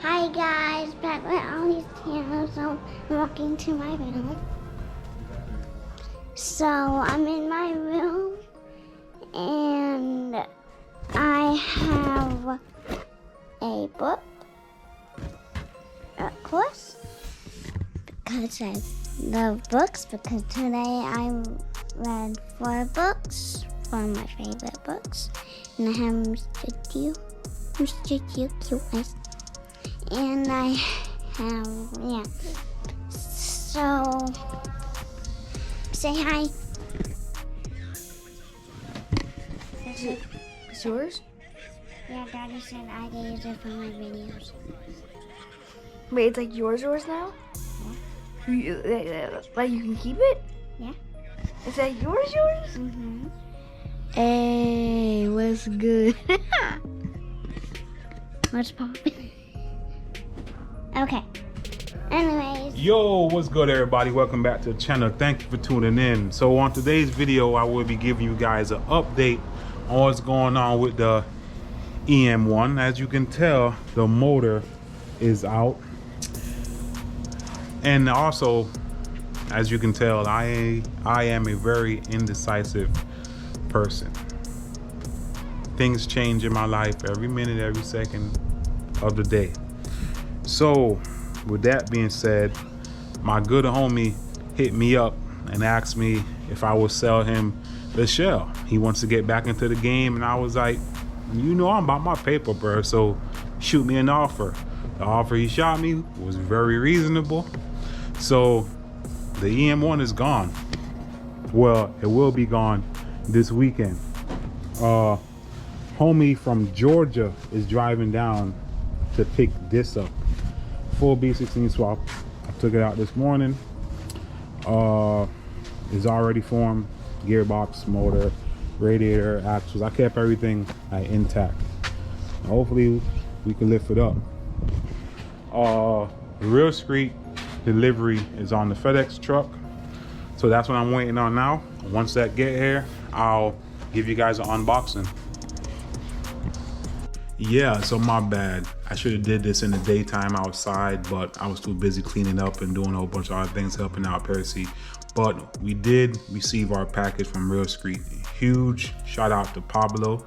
Hi guys, back with all these cameras, so I'm walking to my room. So I'm in my room and I have a book, of course, because I love books, because today I read 4 books, 4 of my favorite books, and I have Mr. Q, nice. And I have, so, say hi. It's yours? Yeah, Daddy said I can use it for my videos. Wait, it's like yours now? Yeah. Like you can keep it? Yeah. Is that yours? Mm-hmm. Hey, what's good? What's poppin'? Okay. Anyways. Yo, what's good everybody? Welcome back to the channel. Thank you for tuning in. So on today's video, I will be giving you guys an update on what's going on with the EM1. As you can tell, the motor is out. And also, as you can tell, I am a very indecisive person. Things change in my life every minute, every second of the day. So with that being said, my good homie hit me up and asked me if I would sell him the shell. He wants to get back into the game, and I was like, you know, I'm about my paper, bro, so shoot me an offer. The offer he shot me was very reasonable. So the EM1 is gone. Well, it will be gone this weekend. Homie from Georgia is driving down to pick this up. Full B16 swap. I took it out this morning. It's already formed. Gearbox, motor, radiator, axles. I kept everything intact. Hopefully we can lift it up. Real Street delivery is on the FedEx truck, so that's what I'm waiting on now. Once that get here, I'll give you guys an unboxing. Yeah, so my bad. I should have did this in the daytime outside, but I was too busy cleaning up and doing a whole bunch of other things, helping out Percy. But we did receive our package from Real Street. Huge shout out to Pablo.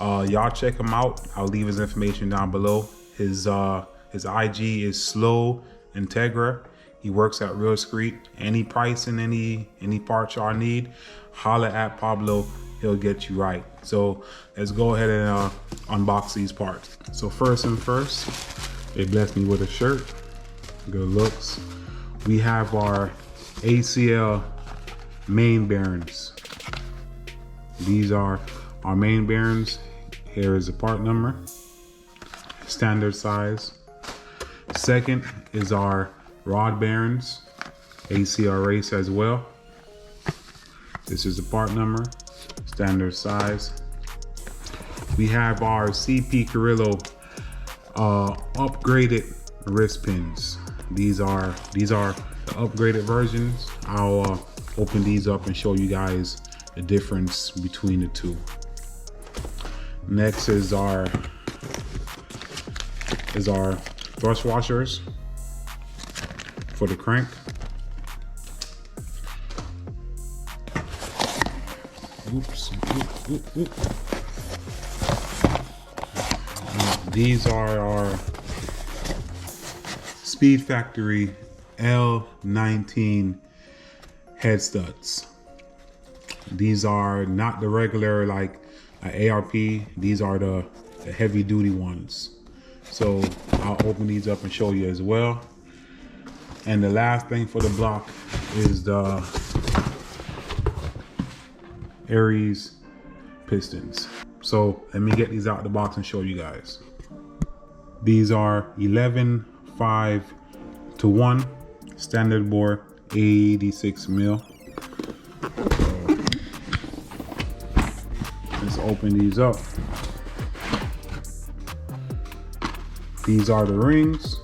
Y'all check him out. I'll leave his information down below. His IG is Slow Integra. He works at Real Street. Any price and any parts y'all need, holla at Pablo. He'll get you right. So let's go ahead and unbox these parts. So first and first, they blessed me with a shirt. Good looks. We have our ACL main bearings. These are our main bearings. Here is the part number, standard size. Second is our rod bearings, ACL race as well. This is the part number, standard size. We have our CP Carrillo upgraded wrist pins. These are the upgraded versions. I'll open these up and show you guys the difference between the two. Next is our thrust washers for the crank. Oops. These are our SpeedFactory L19 head studs. These are not the regular like ARP. These are the heavy duty ones. So I'll open these up and show you as well. And the last thing for the block is the Arias Pistons. So let me get these out of the box and show you guys. These are 11:5:1 standard bore, 86 mil. Let's open these up. These are the rings.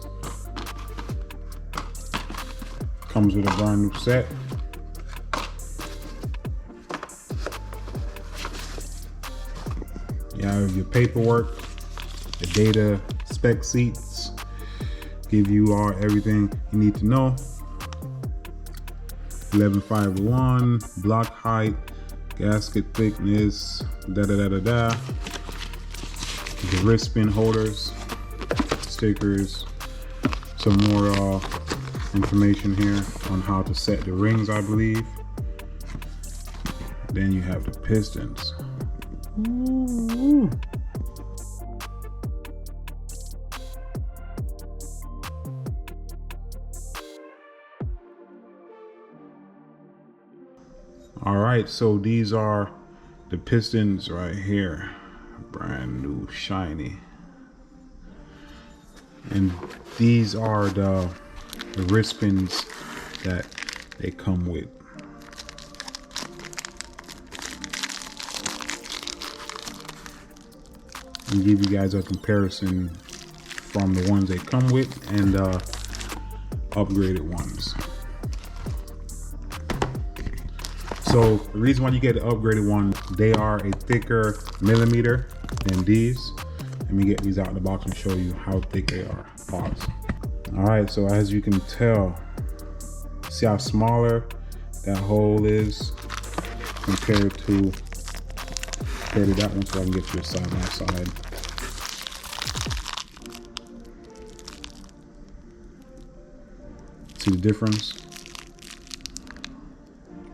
Comes with a brand new set. You have your paperwork, the data spec sheets, give you everything you need to know. 1151, block height, gasket thickness, the wrist pin holders, stickers, some more information here on how to set the rings, I believe. Then you have the pistons. Ooh. All right, so these are the pistons right here, brand new, shiny. And these are the wrist pins that they come with. And give you guys a comparison from the ones they come with and upgraded ones. So the reason why you get the upgraded one, they are a thicker millimeter than these. Let me get these out of the box and show you how thick they are. Pause. All right, so as you can tell, see how smaller that hole is compared to that one, so I can get you a side by side. See the difference?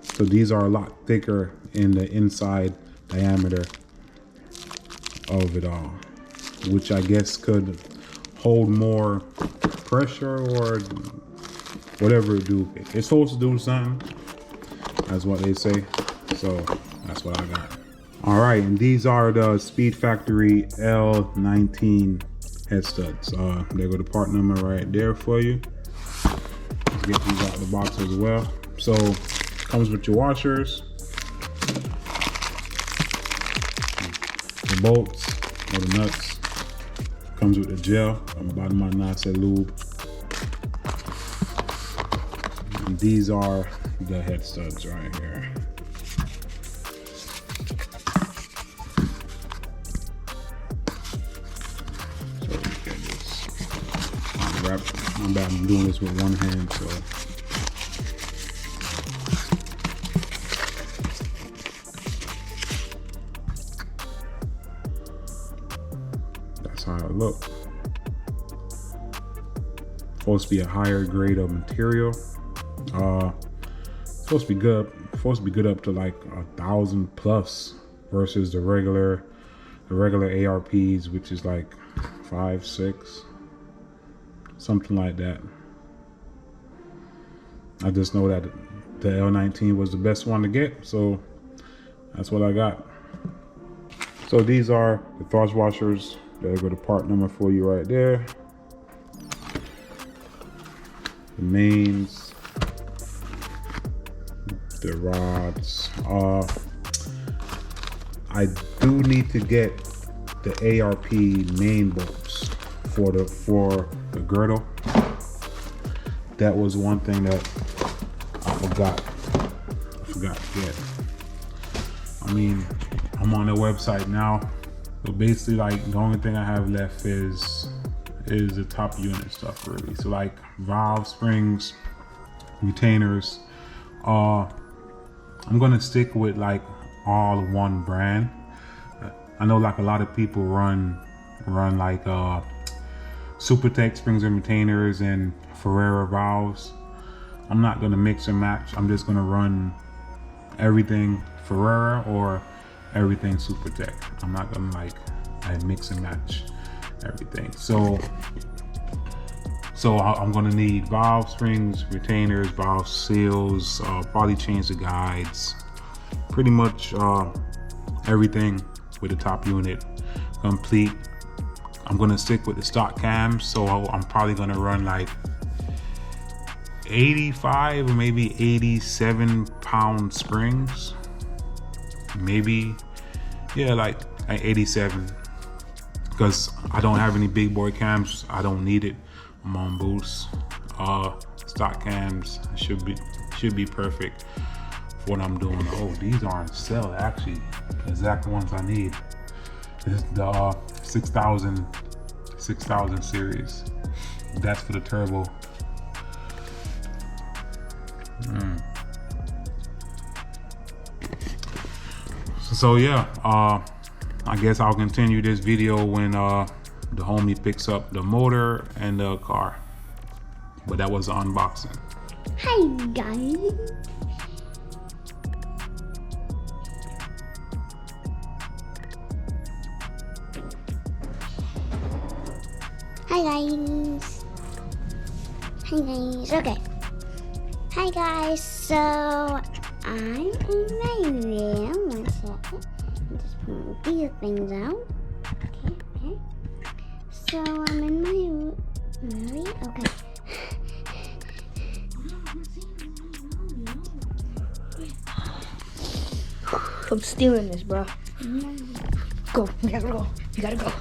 So these are a lot thicker in the inside diameter of it all, which I guess could hold more pressure or whatever it do. It's supposed to do something. That's what they say. So that's what I got. All right, and these are the SpeedFactory L19 head studs. There go the part number right there for you. Let's get these out of the box as well. So comes with your washers, the bolts or the nuts. Comes with the gel. On the bottom of my nice lube. And these are the head studs right here. So look at this. I'm doing this with one hand, so. That's how it looks. Supposed to be a higher grade of material. Supposed to be good up to like 1,000 plus versus the regular ARPs, which is like 5, 6, something like that. I just know that the L19 was the best one to get, so that's what I got. So these are the Thrustwashers. There go the part number for you right there. The mains, the rods. I do need to get the ARP main bolts for the girdle. That was one thing that I forgot to get. I mean, I'm on the website now, so basically like the only thing I have left is the top unit stuff really. So like valve springs, retainers. I'm gonna stick with like all one brand. I know like a lot of people run like SuperTech springs and retainers and Ferrera valves. I'm not gonna mix and match. I'm just gonna run everything Ferrera or everything SuperTech. I'm not gonna like mix and match everything. So I'm gonna need valve springs, retainers, valve seals, probably change the guides, pretty much everything with the top unit complete. I'm gonna stick with the stock cams, so I'm probably gonna run like 85 or maybe 87 pound springs, maybe, yeah, like 87, because I don't have any big boy cams. I don't need it. I'm on boost. Stock cams should be perfect for what I'm doing. Oh, these are on sale actually. The exact ones I need. This is the 6000 series. That's for the turbo. So yeah, I guess I'll continue this video when the homie picks up the motor and the car. But that was the unboxing. Hi guys. Hi guys. Hi guys. Okay. Hi guys. So I'm in my room. One second. I'm just pulling these things out. Okay. So I'm in my room. Really? Okay. I'm stealing this, bro. Go. You gotta go. You gotta go.